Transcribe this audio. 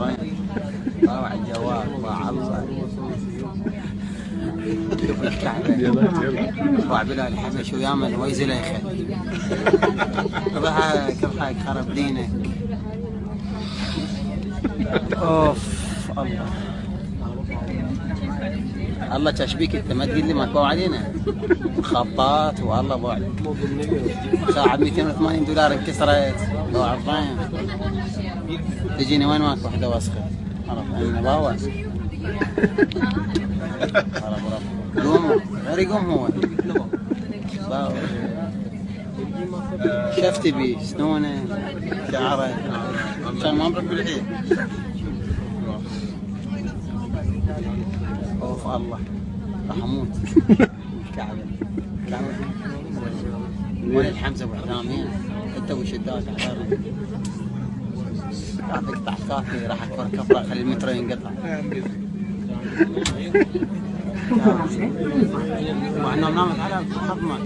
ابراهيم روح الجوال ضاع الله. شوف الكعبة ضاع بلال حبش ويامن ويزليخه. اضحك خرب دينك. اوف الله الله تشبيك انت ما تقول لي ما تباوع علينا خبطات والله بعد ساعة 280 دولار انكسرت بوع الضايم. تجيني وين ماك وحده وسخه عرفت انا باوع. قوموا غير يقوم هو باوع. شفت بيه سنونه شعره كان ما امرك بالعيد. اوف الله راح اموت. الكعبه الكعبه وين الحمزه ابو حرامين انت وشدات على راح تقطع كافي راح اكبر كفره خلي المترو ينقطع. مع انه نامت على خطمه.